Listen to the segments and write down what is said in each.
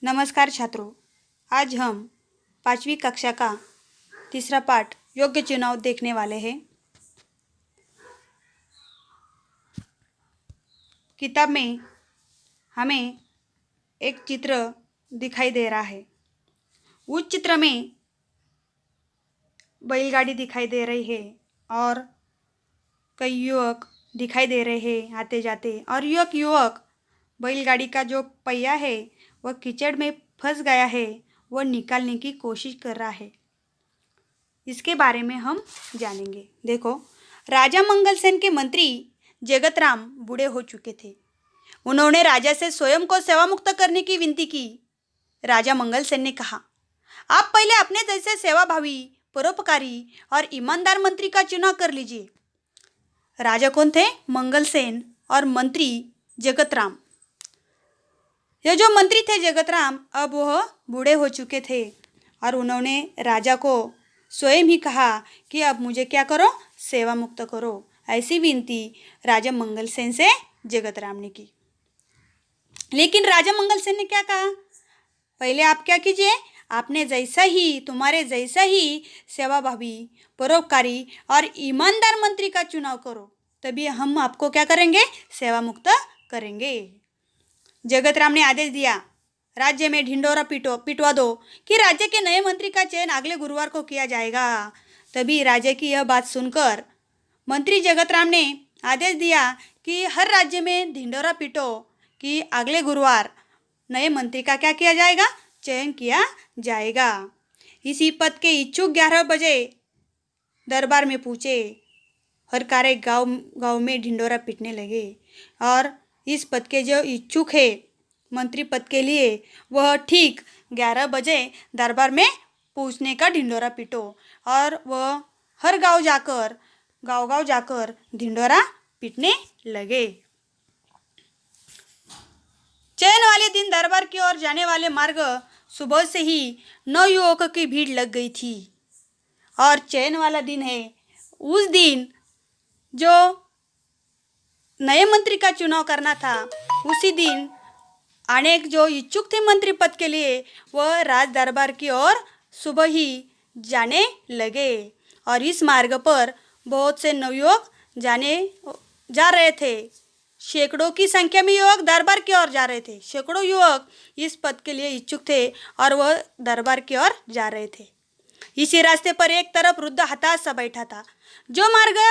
नमस्कार छात्रों, आज हम 5वीं कक्षा का तीसरा पाठ योग्य चुनाव देखने वाले हैं। किताब में हमें एक चित्र दिखाई दे रहा है। उस चित्र में बैलगाड़ी दिखाई दे रही है और कई युवक दिखाई दे रहे हैं आते जाते, और एक युवक बैलगाड़ी का जो पहिया है वह कीचड़ में फंस गया है, वह निकालने की कोशिश कर रहा है। इसके बारे में हम जानेंगे। देखो, राजा मंगलसेन के मंत्री जगतराम बूढ़े हो चुके थे। उन्होंने राजा से स्वयं को सेवा मुक्त करने की विनती की। राजा मंगलसेन ने कहा, आप पहले अपने जैसे सेवाभावी, परोपकारी और ईमानदार मंत्री का चुनाव कर लीजिए। राजा कौन थे? मंगलसेन और मंत्री जगतराम। ये जो मंत्री थे जगतराम, अब वह बूढ़े हो चुके थे और उन्होंने राजा को स्वयं ही कहा कि अब मुझे क्या करो, सेवा मुक्त करो। ऐसी विनती राजा मंगलसेन से जगतराम ने की। लेकिन राजा मंगलसेन ने क्या कहा, पहले आप क्या कीजिए, आपने तुम्हारे जैसा ही सेवाभावी, परोपकारी और ईमानदार मंत्री का चुनाव करो, तभी हम आपको क्या करेंगे, सेवा मुक्त करेंगे। जगतराम ने आदेश दिया, राज्य में ढिंढोरा पिटवा दो कि राज्य के नए मंत्री का चयन अगले गुरुवार को किया जाएगा। तभी राजा की यह बात सुनकर मंत्री जगतराम ने आदेश दिया कि हर राज्य में ढिंढोरा पीटो कि अगले गुरुवार नए मंत्री का क्या किया जाएगा, चयन किया जाएगा। इसी पद के इच्छुक 11 बजे दरबार में पूछे। हर कार्य गांव में ढिंढोरा पीटने लगे और इस पद के जो इच्छुक है मंत्री पद के लिए, वह ठीक 11 बजे दरबार में पूछने का ढिंढोरा पीटो, और वह हर गांव जाकर ढिंढोरा पीटने लगे। चयन वाले दिन दरबार की ओर जाने वाले मार्ग सुबह से ही 9 युवकों की भीड़ लग गई थी। और चयन वाला दिन है, उस दिन जो नए मंत्री का चुनाव करना था, उसी दिन अनेक जो इच्छुक थे मंत्री पद के लिए, वह राज दरबार की ओर सुबह ही जाने लगे। और इस मार्ग पर बहुत से नवयुवक जा रहे थे। सैकड़ों की संख्या में युवक दरबार की ओर जा रहे थे। सैकड़ों युवक इस पद के लिए इच्छुक थे और वह दरबार की ओर जा रहे थे। इसी रास्ते पर एक तरफ वृद्ध हताश सा बैठा था। जो मार्ग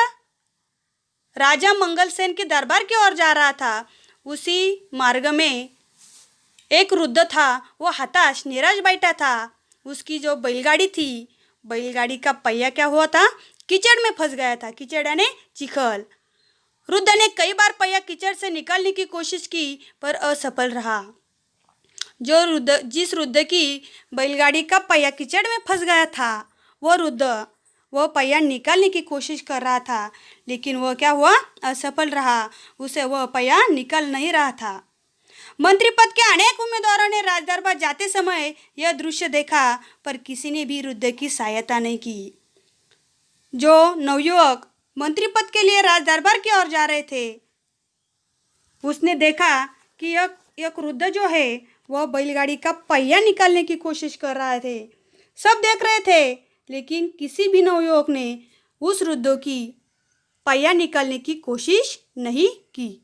राजा मंगलसेन के दरबार की ओर जा रहा था, उसी मार्ग में एक वृद्ध था, वो हताश निराश बैठा था। उसकी जो बैलगाड़ी थी, बैलगाड़ी का पहिया क्या हुआ था, कीचड़ में फंस गया था। कीचड़ यानी चिखल। वृद्ध ने कई बार पहिया कीचड़ से निकालने की कोशिश की पर असफल रहा। जिस वृद्ध की बैलगाड़ी का पहिया कीचड़ में फंस गया था, वह पहिया निकालने की कोशिश कर रहा था, लेकिन वह क्या हुआ, असफल रहा। उसे वह पहिया निकल नहीं रहा था। मंत्री पद के अनेक उम्मीदवारों ने राजदरबार जाते समय यह दृश्य देखा, पर किसी ने भी वृद्ध की सहायता नहीं की। जो नवयुवक मंत्री पद के लिए राजदरबार की ओर जा रहे थे, उसने देखा कि एक वृद्ध जो है वह बैलगाड़ी का पहिया निकालने की कोशिश कर रहे थे। सब देख रहे थे, लेकिन किसी भी नवयुवक ने उस वृद्ध की पहिया निकालने की कोशिश नहीं की।